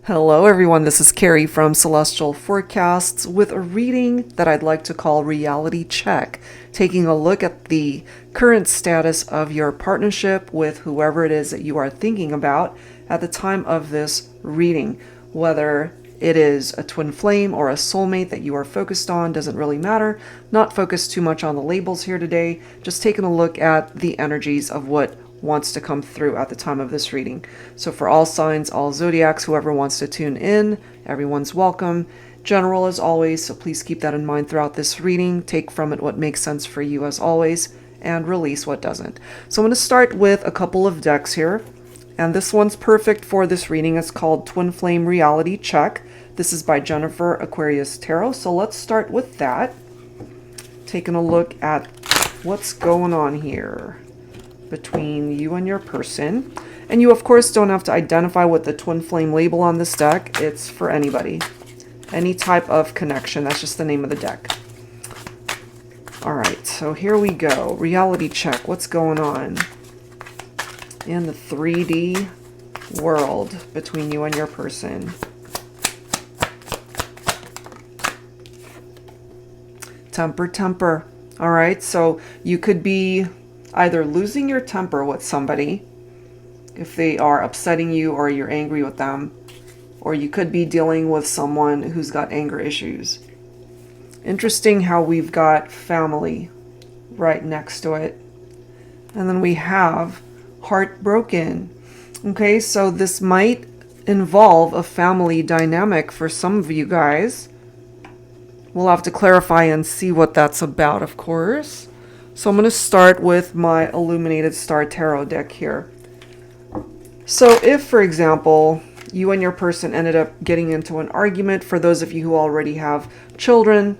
Hello everyone, this is Carrie from Celestial Forecasts with a reading that I'd like to call Reality Check, taking a look at the current status of your partnership with whoever it is that you are thinking about at the time of this reading. Whether it is a twin flame or a soulmate that you are focused on doesn't really matter. Not focused too much on the labels here today, just taking a look at the energies of what wants to come through at the time of this reading. So for all signs, all zodiacs, whoever wants to tune in, everyone's welcome. General as always, so please keep that in mind throughout this reading. Take from it what makes sense for you as always, and release what doesn't. So I'm going to start with a couple of decks here, and this one's perfect for this reading. It's called Twin Flame Reality Check. This is by Jennifer Aquarius Tarot, so let's start with that. Taking a look at what's going on here between you and your person. And you of course don't have to identify with the twin flame label on this deck. It's for anybody, any type of connection. That's just the name of the deck. All right, so here we go. Reality check. What's going on in the 3D world between you and your person? Temper. All right, so you could be either losing your temper with somebody if they are upsetting you or you're angry with them, or you could be dealing with someone who's got anger issues. Interesting how we've got family right next to it. And then we have heartbroken. Okay, so this might involve a family dynamic for some of you guys. We'll have to clarify and see what that's about, of course. So I'm going to start with my Illuminated Star Tarot deck here. So if, for example, you and your person ended up getting into an argument, for those of you who already have children,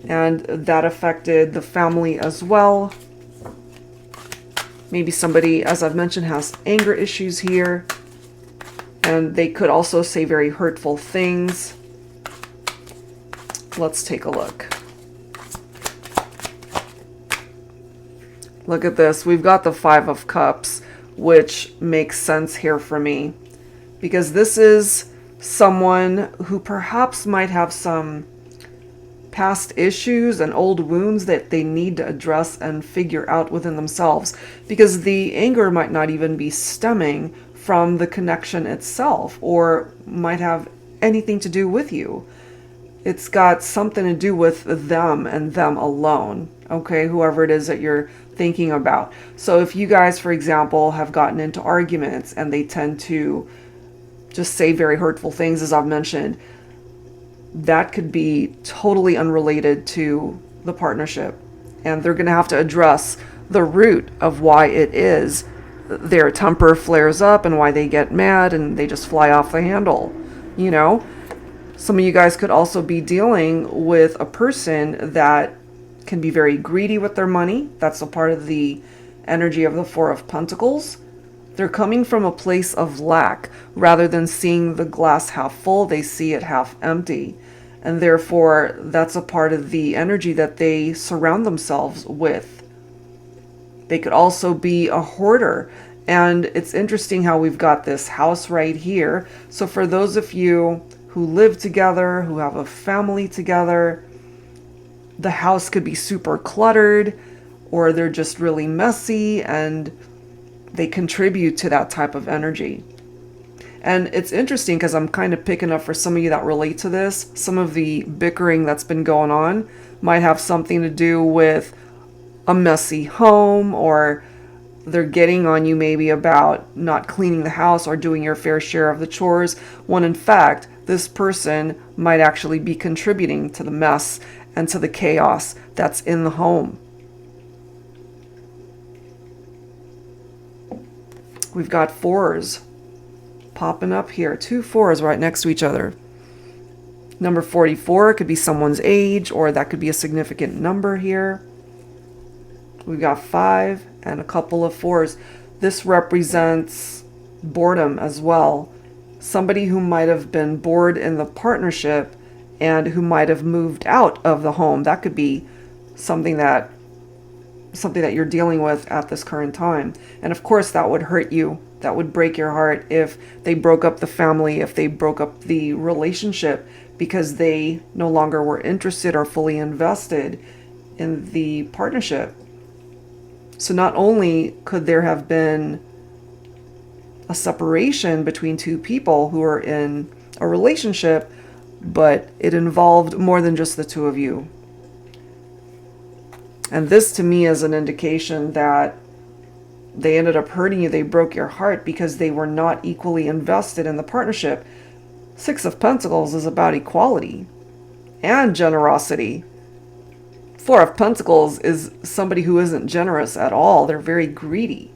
and that affected the family as well. Maybe somebody, as I've mentioned, has anger issues here, and they could also say very hurtful things. Let's take a look. Look at this. We've got the Five of Cups, which makes sense here for me, because this is someone who perhaps might have some past issues and old wounds that they need to address and figure out within themselves, because the anger might not even be stemming from the connection itself, or might have anything to do with you. It's got something to do with them and them alone, okay? Whoever it is that you're thinking about. So if you guys, for example, have gotten into arguments and they tend to just say very hurtful things, as I've mentioned, that could be totally unrelated to the partnership. And they're going to have to address the root of why it is their temper flares up and why they get mad and they just fly off the handle, you know? Some of you guys could also be dealing with a person that can be very greedy with their money. That's a part of the energy of the Four of Pentacles. They're coming from a place of lack. Rather than seeing the glass half full, they see it half empty. And therefore, that's a part of the energy that they surround themselves with. They could also be a hoarder. And it's interesting how we've got this house right here. So for those of you who live together, who have a family together, the house could be super cluttered, or they're just really messy, and they contribute to that type of energy. And it's interesting because I'm kind of picking up for some of you that relate to this. Some of the bickering that's been going on might have something to do with a messy home, or they're getting on you maybe about not cleaning the house or doing your fair share of the chores, when in fact, this person might actually be contributing to the mess and to the chaos that's in the home. We've got fours popping up here. 2 4s right next to each other. Number 44 could be someone's age, or that could be a significant number here. We've got 5 and a couple of 4s. This represents boredom as well. Somebody who might have been bored in the partnership and who might have moved out of the home. That could be something that you're dealing with at this current time. And of course, that would hurt you that would break your heart if they broke up the family, if they broke up the relationship because they no longer were interested or fully invested in the partnership. So not only could there have been a separation between two people who are in a relationship, but it involved more than just the two of you. And this to me is an indication that they ended up hurting you. They broke your heart because they were not equally invested in the partnership. Six of Pentacles is about equality and generosity. Four of Pentacles is somebody who isn't generous at all. They're very greedy.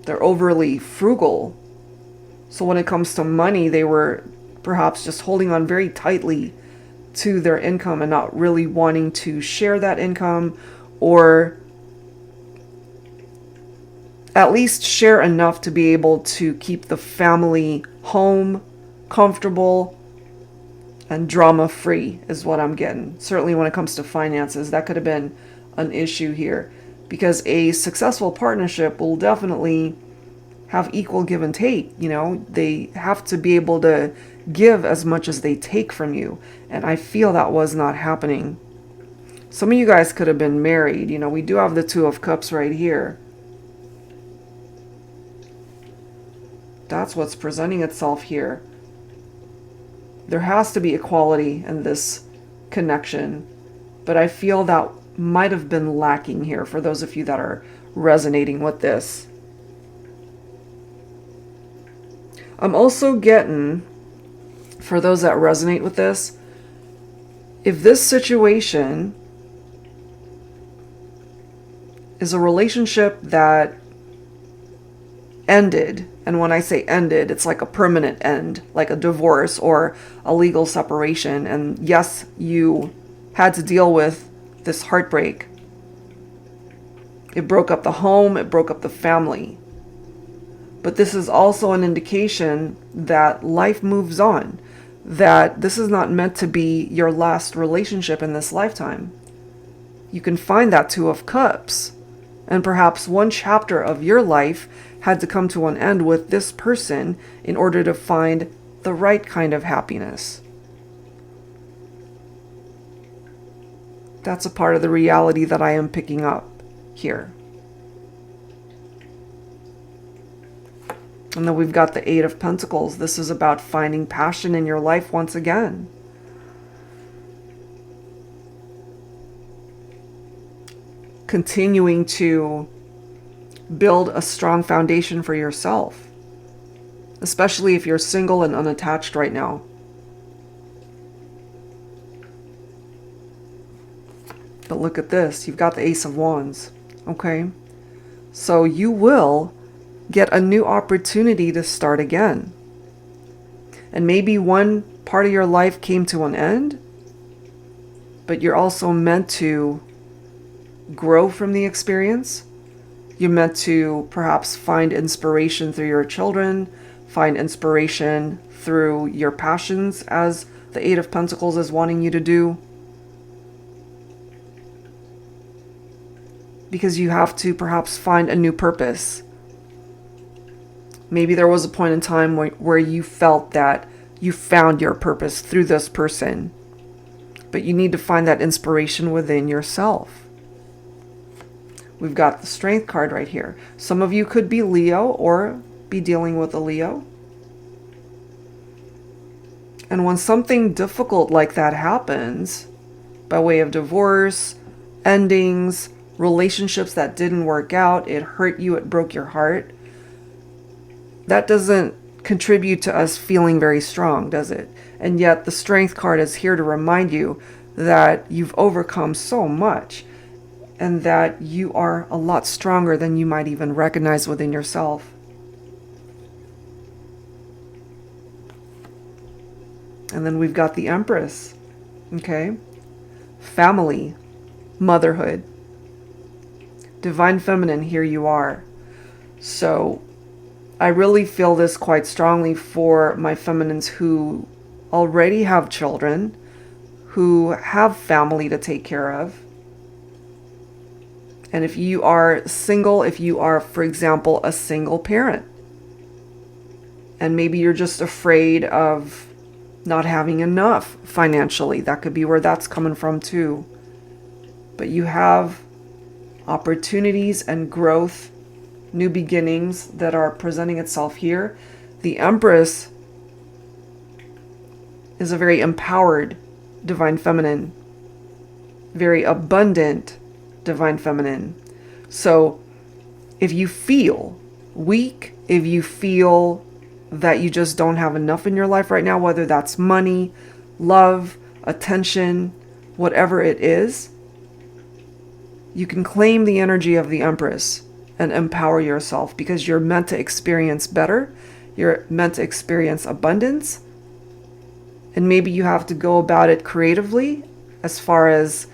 They're overly frugal. So when it comes to money, they were perhaps just holding on very tightly to their income and not really wanting to share that income, or at least share enough to be able to keep the family home, comfortable, and drama-free is what I'm getting. Certainly when it comes to finances, that could have been an issue here, because a successful partnership will definitely have equal give and take. You know, they have to be able to give as much as they take from you. And I feel that was not happening. Some of you guys could have been married. You know, we do have the Two of Cups right here. That's what's presenting itself here. There has to be equality in this connection, but I feel that might have been lacking here for those of you that are resonating with this. I'm also getting, for those that resonate with this, if this situation is a relationship that ended, and when I say ended, it's like a permanent end, like a divorce or a legal separation, and yes, you had to deal with this heartbreak. It broke up the home, it broke up the family. But this is also an indication that life moves on, that this is not meant to be your last relationship in this lifetime. You can find that Two of Cups, and perhaps one chapter of your life had to come to an end with this person in order to find the right kind of happiness. That's a part of the reality that I am picking up here. And then we've got the Eight of Pentacles. This is about finding passion in your life once again. Continuing to build a strong foundation for yourself, especially if you're single and unattached right now. But look at this. You've got the Ace of Wands. Okay? So you will get a new opportunity to start again. And maybe one part of your life came to an end, but you're also meant to grow from the experience. You're meant to perhaps find inspiration through your children, find inspiration through your passions, as the Eight of Pentacles is wanting you to do. Because you have to perhaps find a new purpose. Maybe there was a point in time where you felt that you found your purpose through this person, but you need to find that inspiration within yourself. We've got the Strength card right here. Some of you could be Leo or be dealing with a Leo. And when something difficult like that happens, by way of divorce, endings, relationships that didn't work out, it hurt you, it broke your heart, that doesn't contribute to us feeling very strong, does it? And yet the Strength card is here to remind you that you've overcome so much and that you are a lot stronger than you might even recognize within yourself. And then we've got the Empress, okay? Family, motherhood, Divine Feminine, here you are. So I really feel this quite strongly for my feminines who already have children, who have family to take care of. And if you are single, if you are, for example, a single parent, And maybe you're just afraid of not having enough financially. That could be where that's coming from too. But you have opportunities and growth, new beginnings that are presenting itself here. The Empress is a very empowered divine feminine, very abundant divine feminine. So if you feel weak, if you feel that you just don't have enough in your life right now, whether that's money, love, attention, whatever it is, you can claim the energy of the Empress and empower yourself, because you're meant to experience better. You're meant to experience abundance. And maybe you have to go about it creatively as far as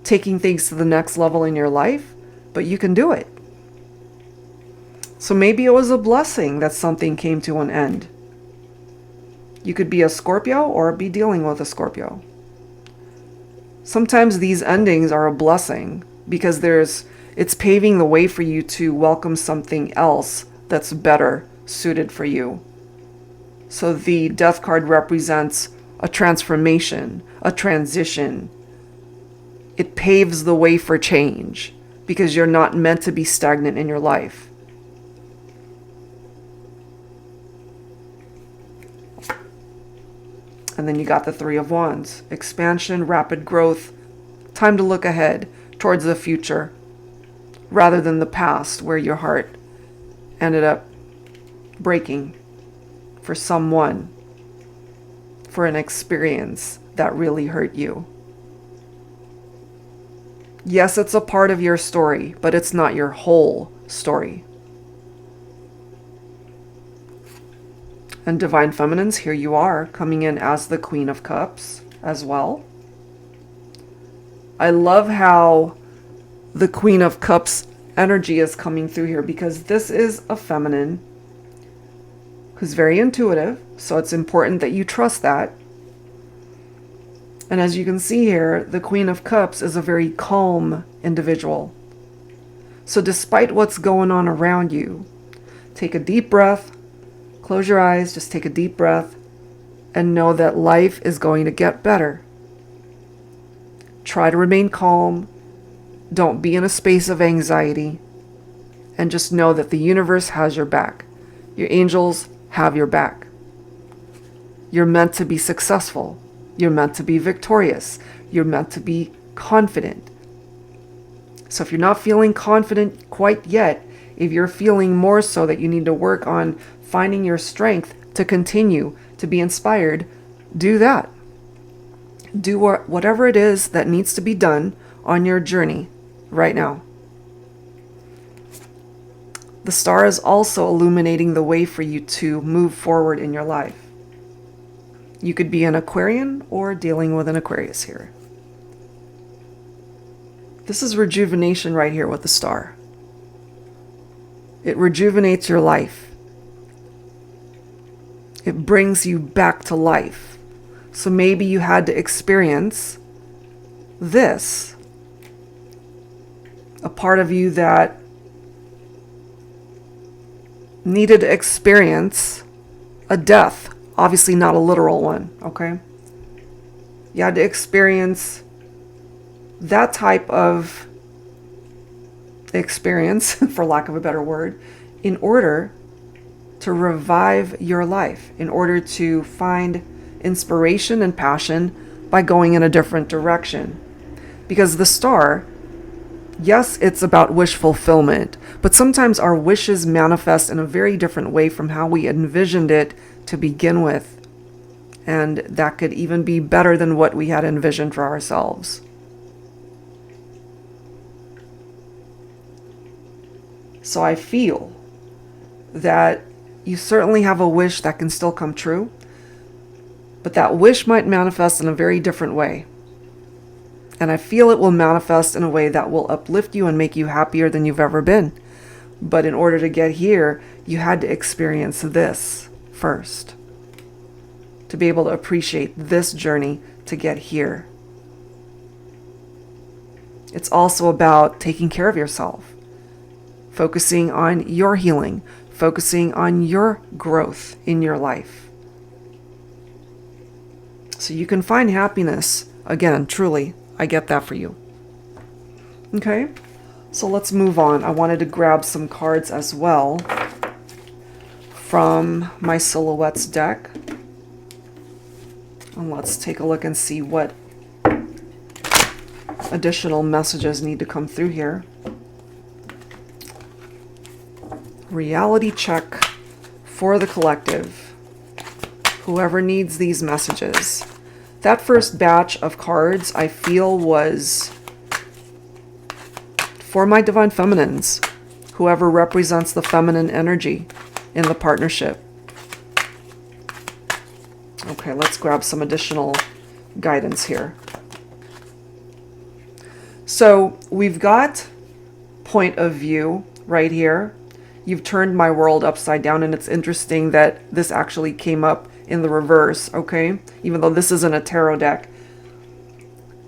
taking things to the next level in your life, but you can do it. So maybe it was a blessing that something came to an end. You could be a Scorpio or be dealing with a Scorpio. Sometimes these endings are a blessing because it's paving the way for you to welcome something else that's better suited for you. So the Death card represents a transformation, a transition. It paves the way for change because you're not meant to be stagnant in your life. And then you got the Three of Wands. Expansion, rapid growth, time to look ahead towards the future rather than the past where your heart ended up breaking for someone, for an experience that really hurt you. Yes, it's a part of your story, but it's not your whole story. And Divine Feminines, here you are, coming in as the Queen of Cups as well. I love how the Queen of Cups energy is coming through here, because this is a feminine who's very intuitive, so it's important that you trust that. And as you can see here, the Queen of Cups is a very calm individual. So despite what's going on around you, take a deep breath. Close your eyes, just take a deep breath, and know that life is going to get better. Try to remain calm. Don't be in a space of anxiety. And just know that the universe has your back. Your angels have your back. You're meant to be successful. You're meant to be victorious. You're meant to be confident. So if you're not feeling confident quite yet, if you're feeling more so that you need to work on finding your strength to continue to be inspired, do that. Do whatever it is that needs to be done on your journey right now. The star is also illuminating the way for you to move forward in your life. You could be an Aquarian or dealing with an Aquarius here. This is rejuvenation right here with the star. It rejuvenates your life. It brings you back to life. So maybe you had to experience this. A part of you that needed to experience a death. Obviously not a literal one, okay? You had to experience that type of experience, for lack of a better word, in order to revive your life, in order to find inspiration and passion by going in a different direction. Because the star, yes, it's about wish fulfillment, but sometimes our wishes manifest in a very different way from how we envisioned it to begin with. And that could even be better than what we had envisioned for ourselves. So I feel that you certainly have a wish that can still come true, but that wish might manifest in a very different way. And I feel it will manifest in a way that will uplift you and make you happier than you've ever been. But in order to get here, you had to experience this first, to be able to appreciate this journey to get here. It's also about taking care of yourself, focusing on your healing, focusing on your growth in your life. So you can find happiness. Again, truly, I get that for you. Okay, so let's move on. I wanted to grab some cards as well from my Silhouettes deck. And let's take a look and see what additional messages need to come through here. Reality check for the collective. Whoever needs these messages. That first batch of cards I feel was for my divine feminines. Whoever represents the feminine energy in the partnership. Okay, let's grab some additional guidance here. So we've got point of view right here. You've turned my world upside down, and it's interesting that this actually came up in the reverse, okay? Even though this isn't a tarot deck.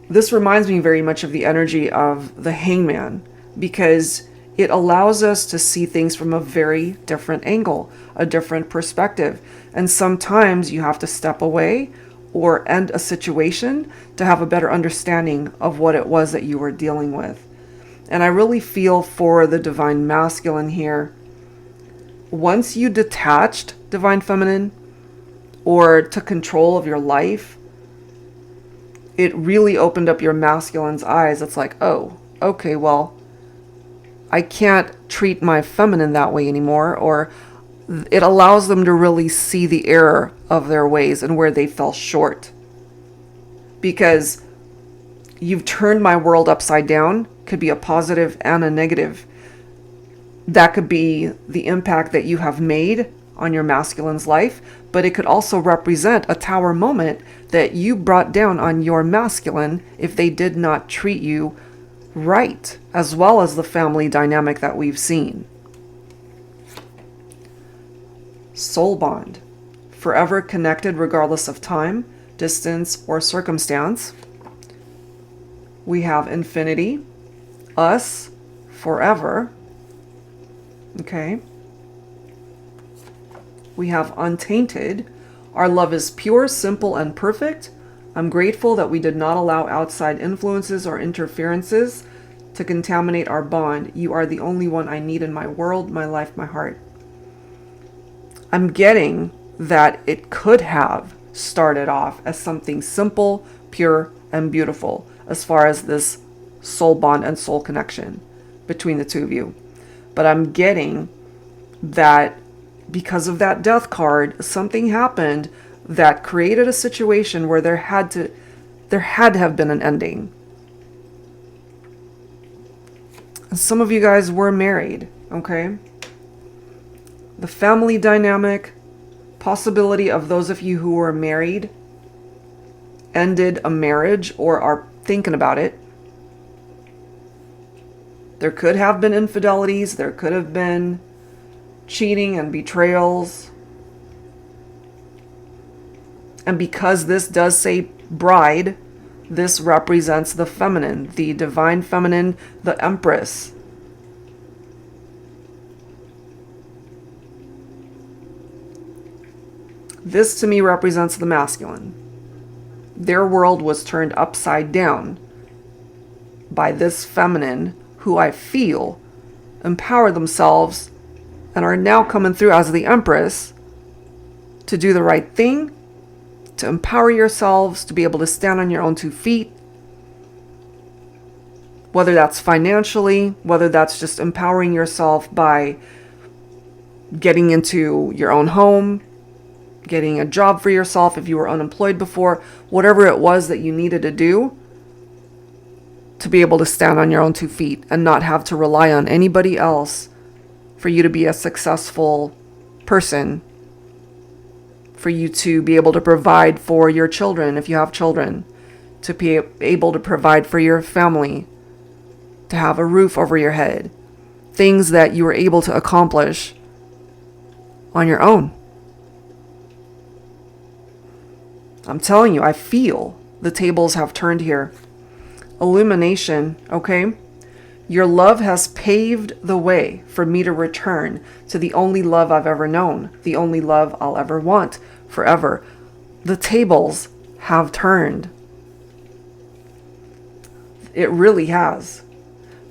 This reminds me very much of the energy of the Hangman, because it allows us to see things from a very different angle, a different perspective. And sometimes you have to step away or end a situation to have a better understanding of what it was that you were dealing with. And I really feel for the divine masculine here. Once you detached divine feminine or took control of your life, it really opened up your masculine's eyes. It's like, oh, okay, well, I can't treat my feminine that way anymore. Or it allows them to really see the error of their ways and where they fell short. Because you've turned my world upside down, could be a positive and a negative. That could be the impact that you have made on your masculine's life, but it could also represent a tower moment that you brought down on your masculine if they did not treat you right, as well as the family dynamic that we've seen. Soul bond, forever connected regardless of time, distance, or circumstance. We have infinity, us, forever. Okay. We have untainted. Our love is pure, simple, and perfect. I'm grateful that we did not allow outside influences or interferences to contaminate our bond. You are the only one I need in my world, my life, my heart. I'm getting that it could have started off as something simple, pure, and beautiful as far as this soul bond and soul connection between the two of you. But I'm getting that because of that death card, something happened that created a situation where there had to have been an ending. And some of you guys were married, okay? The family dynamic, possibility of those of you who were married, ended a marriage or are thinking about it. There could have been infidelities, there could have been cheating and betrayals. And because this does say bride, this represents the feminine, the divine feminine, the empress. This to me represents the masculine. Their world was turned upside down by this feminine who I feel empowered themselves and are now coming through as the empress to do the right thing, to empower yourselves, to be able to stand on your own 2 feet, whether that's financially, whether that's just empowering yourself by getting into your own home, getting a job for yourself if you were unemployed before, whatever it was that you needed to do to be able to stand on your own 2 feet and not have to rely on anybody else for you to be a successful person, for you to be able to provide for your children if you have children, to be able to provide for your family, to have a roof over your head, things that you were able to accomplish on your own. I'm telling you, I feel the tables have turned here. Illumination, okay? Your love has paved the way for me to return to the only love I've ever known, the only love I'll ever want forever. The tables have turned. It really has.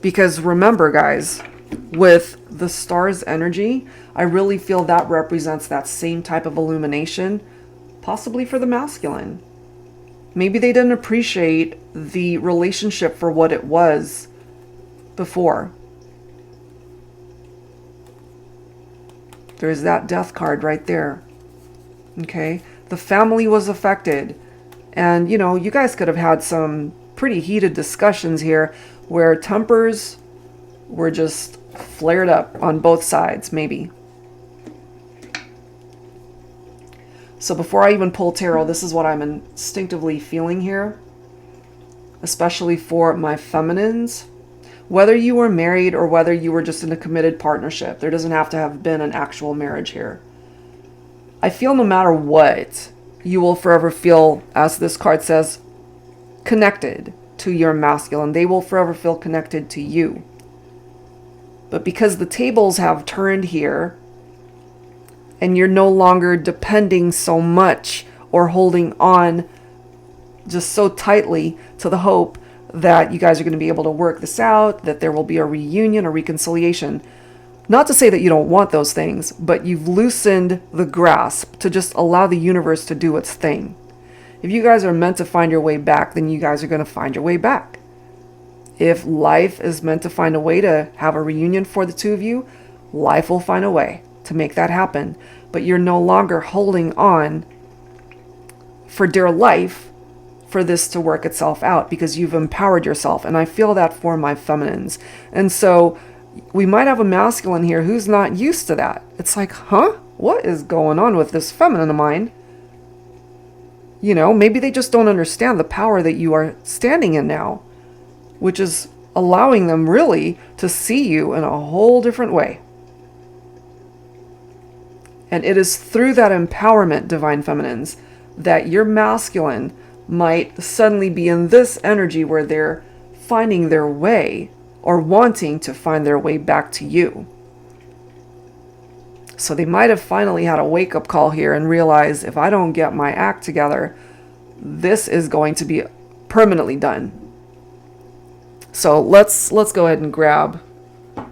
Because remember, guys, with the star's energy, I really feel that represents that same type of illumination, possibly for the masculine. Maybe they didn't appreciate the relationship for what it was before. There's that death card right there. Okay? The family was affected. And, you know, you guys could have had some pretty heated discussions here where tempers were just flared up on both sides, maybe. So before I even pull tarot, this is what I'm instinctively feeling here, especially for my feminines. Whether you were married or whether you were just in a committed partnership, there doesn't have to have been an actual marriage here. I feel no matter what, you will forever feel, as this card says, connected to your masculine. They will forever feel connected to you. But because the tables have turned here, and you're no longer depending so much or holding on just so tightly to the hope that you guys are going to be able to work this out, that there will be a reunion, a reconciliation. Not to say that you don't want those things, but you've loosened the grasp to just allow the universe to do its thing. If you guys are meant to find your way back, then you guys are going to find your way back. If life is meant to find a way to have a reunion for the two of you, life will find a way to make that happen. But you're no longer holding on for dear life for this to work itself out, because you've empowered yourself. And I feel that for my feminines. And so we might have a masculine here who's not used to that. It's like, huh? What is going on with this feminine of mine? You know, maybe they just don't understand the power that you are standing in now, which is allowing them really to see you in a whole different way. And it is through that empowerment, divine feminines, that your masculine might suddenly be in this energy where they're finding their way or wanting to find their way back to you. So they might have finally had a wake-up call here and realized, if I don't get my act together, this is going to be permanently done. So let's go ahead and grab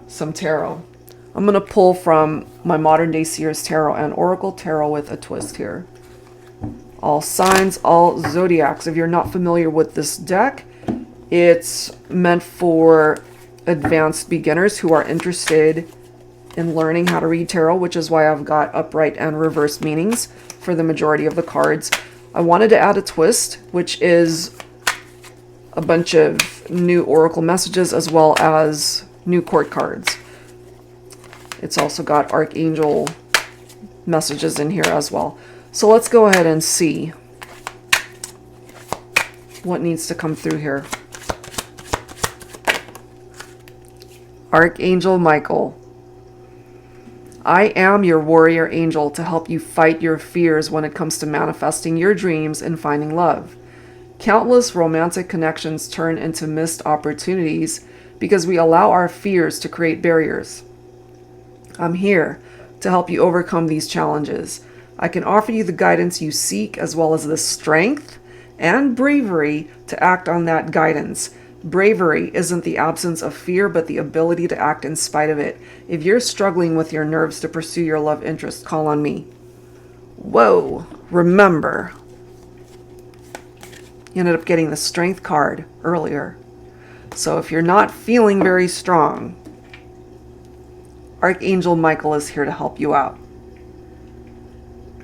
some tarot. I'm going to pull from my Modern Day Seer's Tarot and Oracle Tarot with a twist here. All signs, all zodiacs. If you're not familiar with this deck, it's meant for advanced beginners who are interested in learning how to read tarot, which is why I've got upright and reversed meanings for the majority of the cards. I wanted to add a twist, which is a bunch of new oracle messages as well as new court cards. It's also got archangel messages in here as well. So let's go ahead and see what needs to come through here. Archangel Michael. I am your warrior angel to help you fight your fears when it comes to manifesting your dreams and finding love. Countless romantic connections turn into missed opportunities because we allow our fears to create barriers. I'm here to help you overcome these challenges. I can offer you the guidance you seek as well as the strength and bravery to act on that guidance. Bravery isn't the absence of fear, but the ability to act in spite of it. If you're struggling with your nerves to pursue your love interest, call on me. Whoa, remember, you ended up getting the strength card earlier. So if you're not feeling very strong, Archangel Michael is here to help you out.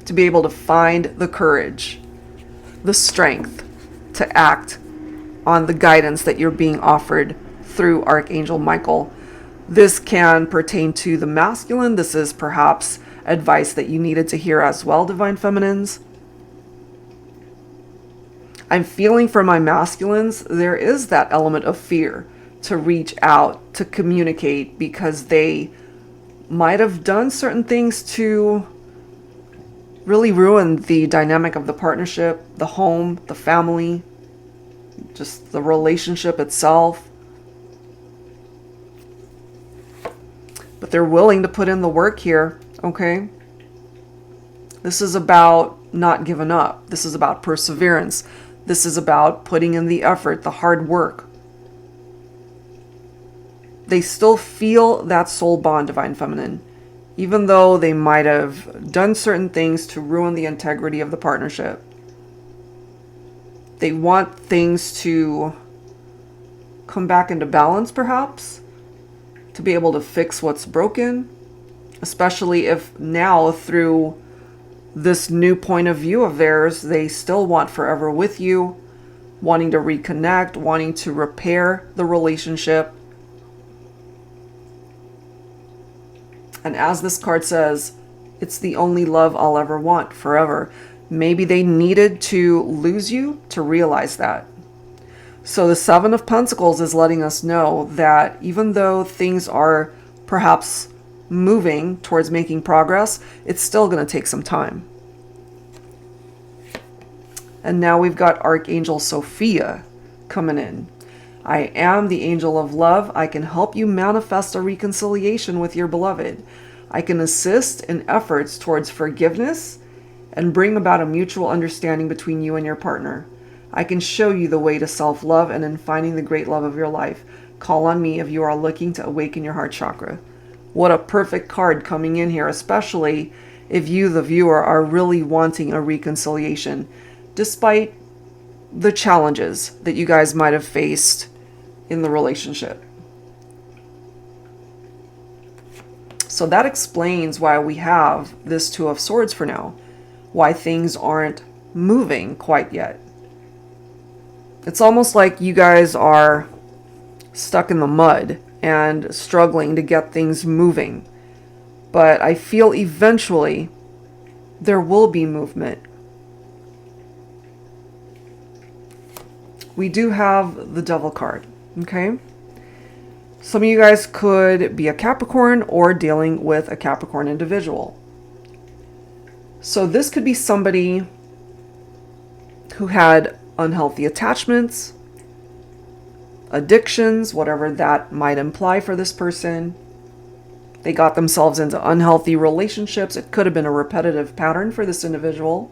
To be able to find the courage, the strength to act on the guidance that you're being offered through Archangel Michael. This can pertain to the masculine. This is perhaps advice that you needed to hear as well, divine feminines. I'm feeling for my masculines, there is that element of fear to reach out, to communicate, because they might have done certain things to really ruin the dynamic of the partnership, the home, the family, just the relationship itself. but they're willing to put in the work here, okay? This is about not giving up. This is about perseverance. This is about putting in the effort, the hard work. They still feel that soul bond, Divine Feminine, even though they might have done certain things to ruin the integrity of the partnership. They want things to come back into balance, perhaps, to be able to fix what's broken, especially if now through this new point of view of theirs, they still want forever with you, wanting to reconnect, wanting to repair the relationship. And as this card says, it's the only love I'll ever want forever. Maybe they needed to lose you to realize that. So the Seven of Pentacles is letting us know that even though things are perhaps moving towards making progress, it's still going to take some time. And now we've got Archangel Sophia coming in. I am the angel of love. I can help you manifest a reconciliation with your beloved. I can assist in efforts towards forgiveness and bring about a mutual understanding between you and your partner. I can show you the way to self-love and in finding the great love of your life. Call on me if you are looking to awaken your heart chakra. What a perfect card coming in here, especially if you, the viewer, are really wanting a reconciliation, despite the challenges that you guys might have faced in the relationship. So that explains why we have this Two of Swords for now, why things aren't moving quite yet. It's almost like you guys are stuck in the mud and struggling to get things moving. But I feel eventually there will be movement. We do have the Devil card, okay? Some of you guys could be a Capricorn or dealing with a Capricorn individual. So this could be somebody who had unhealthy attachments, addictions, whatever that might imply for this person. They got themselves into unhealthy relationships. It could have been a repetitive pattern for this individual.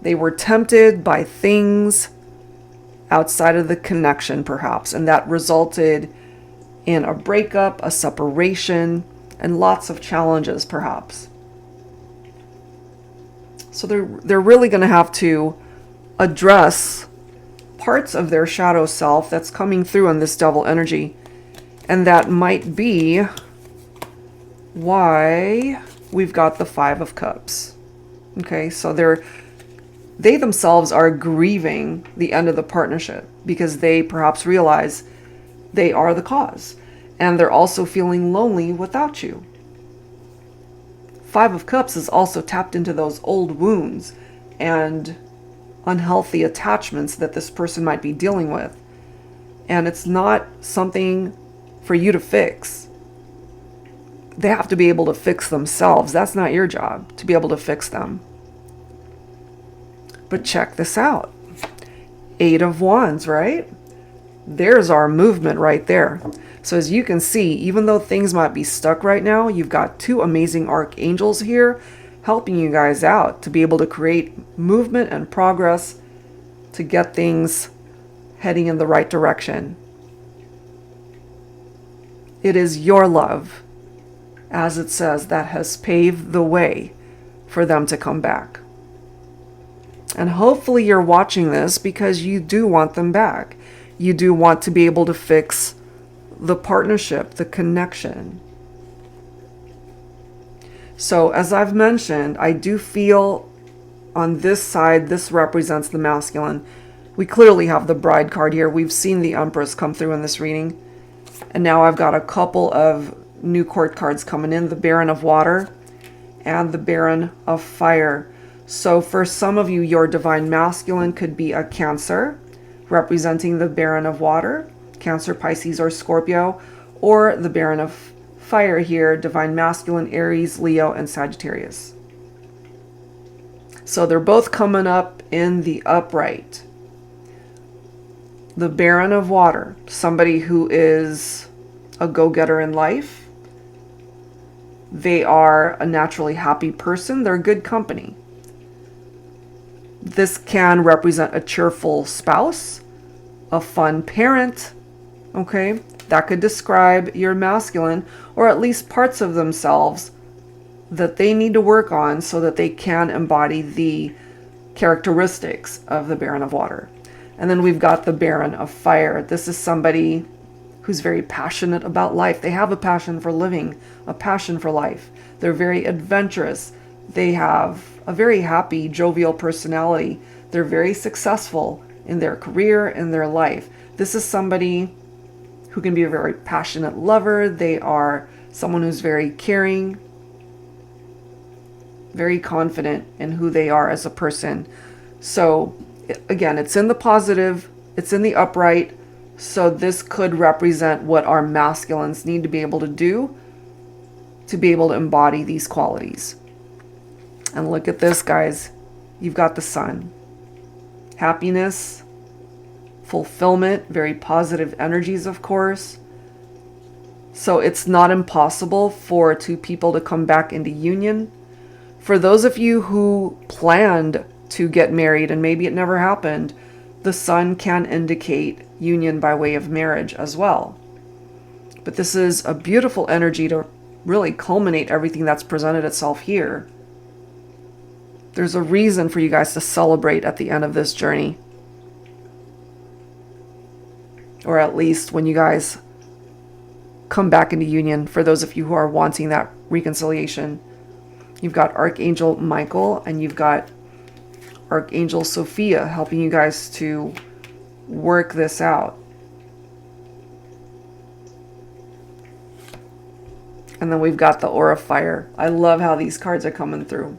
They were tempted by things outside of the connection, perhaps, and that resulted in a breakup, a separation, and lots of challenges, perhaps. So they're really going to have to address parts of their shadow self that's coming through in this Devil energy. And that might be why we've got the Five of Cups. Okay, so they themselves are grieving the end of the partnership because they perhaps realize they are the cause. And they're also feeling lonely without you. Five of Cups is also tapped into those old wounds and unhealthy attachments that this person might be dealing with. And it's not something for you to fix. They have to be able to fix themselves. That's not your job, to be able to fix them. But check this out. Eight of Wands, right? There's our movement right there. So as you can see, even though things might be stuck right now, you've got two amazing archangels here helping you guys out to be able to create movement and progress to get things heading in the right direction. It is your love, as it says, that has paved the way for them to come back. And hopefully you're watching this because you do want them back. You do want to be able to fix the partnership, the connection. So as I've mentioned, I do feel on this side, this represents the masculine. We clearly have the Bride card here. We've seen the Empress come through in this reading. And now I've got a couple of new court cards coming in, the Baron of Water and the Baron of Fire. So for some of you, your divine masculine could be a Cancer, representing the Baron of Water, Cancer, Pisces, or Scorpio, or the Baron of Fire here, divine masculine, Aries, Leo, and Sagittarius. So they're both coming up in the upright. The Baron of Water, somebody who is a go-getter in life. They are a naturally happy person. They're good company. This can represent a cheerful spouse, a fun parent, okay? That could describe your masculine, or at least parts of themselves that they need to work on so that they can embody the characteristics of the Baron of Water. And then we've got the Baron of Fire. This is somebody who's very passionate about life. They have a passion for living, a passion for life. They're very adventurous. They have a very happy, jovial personality. They're very successful in their career, in their life. This is somebody who can be a very passionate lover. They are someone who's very caring, very confident in who they are as a person. So again, it's in the positive, it's in the upright. So this could represent what our masculines need to be able to do to be able to embody these qualities. And look at this, guys. You've got the Sun. Happiness, fulfillment, very positive energies, of course. So it's not impossible for two people to come back into union. For those of you who planned to get married and maybe it never happened, the Sun can indicate union by way of marriage as well. But this is a beautiful energy to really culminate everything that's presented itself here. There's a reason for you guys to celebrate at the end of this journey. Or at least when you guys come back into union, for those of you who are wanting that reconciliation. You've got Archangel Michael and you've got Archangel Sophia helping you guys to work this out. And then we've got the Aura Fire. I love how these cards are coming through.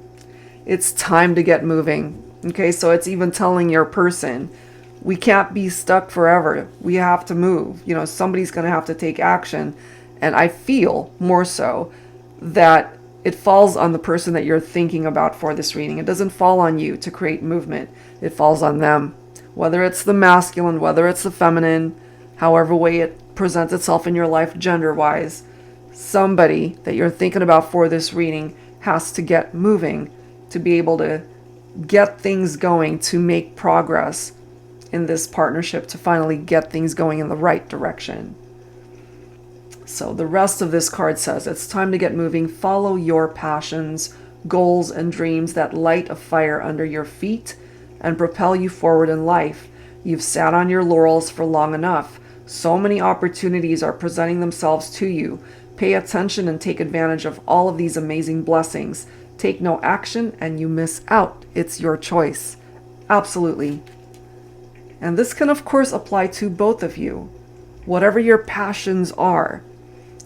It's time to get moving. Okay, so it's even telling your person, we can't be stuck forever. We have to move. You know, somebody's going to have to take action. And I feel more so that it falls on the person that you're thinking about for this reading. It doesn't fall on you to create movement. It falls on them. Whether it's the masculine, whether it's the feminine, however way it presents itself in your life gender-wise, somebody that you're thinking about for this reading has to get moving to be able to get things going, to make progress in this partnership, to finally get things going in the right direction. So the rest of this card says, it's time to get moving. Follow your passions, goals, and dreams that light a fire under your feet and propel you forward in life. You've sat on your laurels for long enough. So many opportunities are presenting themselves to you. Pay attention and take advantage of all of these amazing blessings. Take no action and you miss out. It's your choice. Absolutely. And this can, of course, apply to both of you. Whatever your passions are,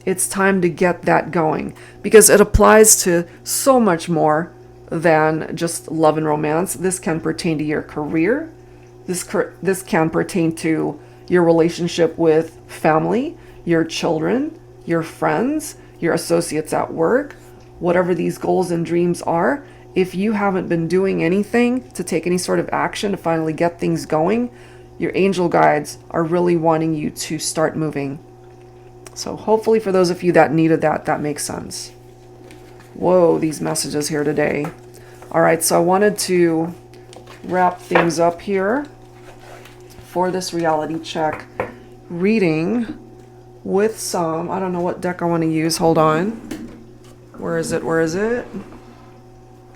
it's time to get that going, because it applies to so much more than just love and romance. This can pertain to your career. This can pertain to your relationship with family, your children, your friends, your associates at work. Whatever these goals and dreams are, if you haven't been doing anything to take any sort of action to finally get things going, your angel guides are really wanting you to start moving. So hopefully for those of you that needed that, that makes sense. Whoa, these messages here today. All right, so I wanted to wrap things up here for this reality check reading with some, I don't know what deck I want to use. Hold on. Where is it? Where is it?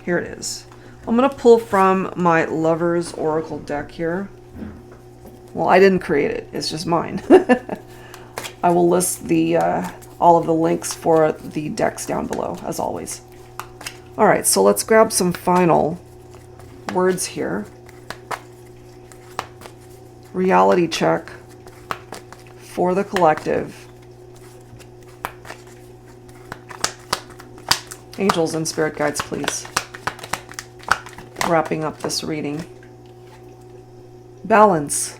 Here it is. I'm going to pull from my Lover's Oracle deck here. Well, I didn't create it. It's just mine. I will list the all of the links for the decks down below, as always. All right, so let's grab some final words here. Reality check for the collective. Angels and spirit guides, please. Wrapping up this reading. Balance.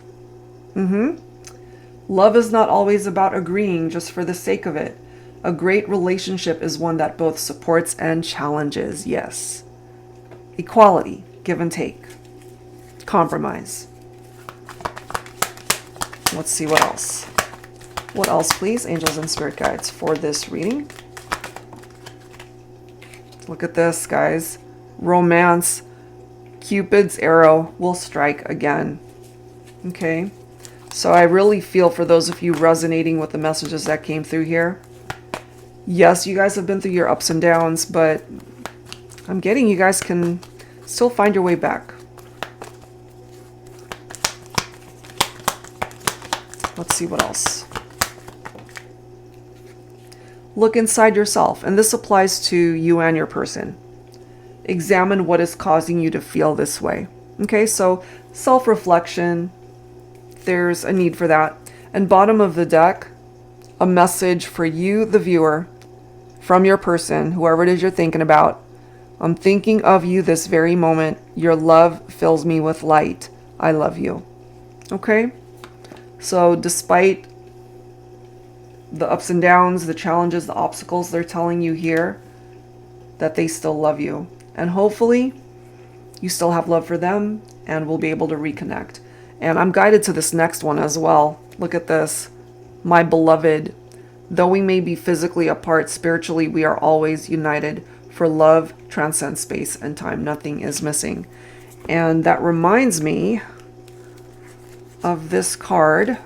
Love is not always about agreeing just for the sake of it. A great relationship is one that both supports and challenges. Yes. Equality. Give and take. Compromise. Let's see what else. What else, please, angels and spirit guides, for this reading? Look at this, guys. Romance. Cupid's arrow will strike again. Okay. So I really feel for those of you resonating with the messages that came through here. Yes, you guys have been through your ups and downs, but I'm getting you guys can still find your way back. Let's see what else. Look inside yourself, and this applies to you and your person. Examine what is causing you to feel this way. Okay, so self-reflection, there's a need for that. And bottom of the deck, a message for you, the viewer, from your person, whoever it is you're thinking about. I'm thinking of you this very moment. Your love fills me with light. I love you. Okay? So despite the ups and downs, the challenges, the obstacles, they're telling you here that they still love you. And hopefully you still have love for them and will be able to reconnect. And I'm guided to this next one as well. Look at this. My beloved, though we may be physically apart, spiritually we are always united. For love transcends space and time. Nothing is missing. And that reminds me of this card.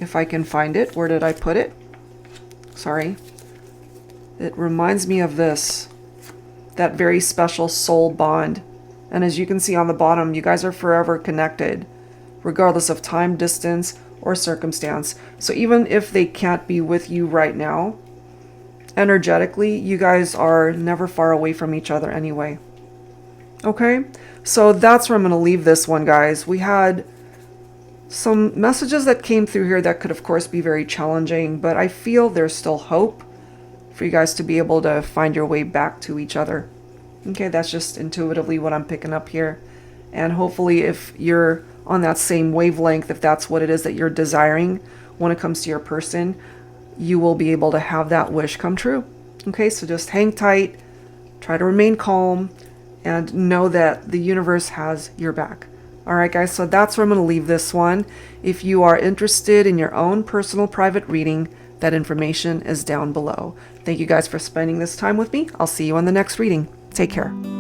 If I can find it. Where did I put it? Sorry. It reminds me of this. That very special soul bond. And as you can see on the bottom, you guys are forever connected, regardless of time, distance, or circumstance. So even if they can't be with you right now, energetically, you guys are never far away from each other anyway. Okay? So that's where I'm going to leave this one, guys. We had some messages that came through here that could, of course, be very challenging, but I feel there's still hope for you guys to be able to find your way back to each other. Okay, that's just intuitively what I'm picking up here. And hopefully if you're on that same wavelength, if that's what it is that you're desiring when it comes to your person, you will be able to have that wish come true. Okay, so just hang tight, try to remain calm, and know that the universe has your back. All right, guys, so that's where I'm going to leave this one. If you are interested in your own personal private reading, that information is down below. Thank you guys for spending this time with me. I'll see you on the next reading. Take care.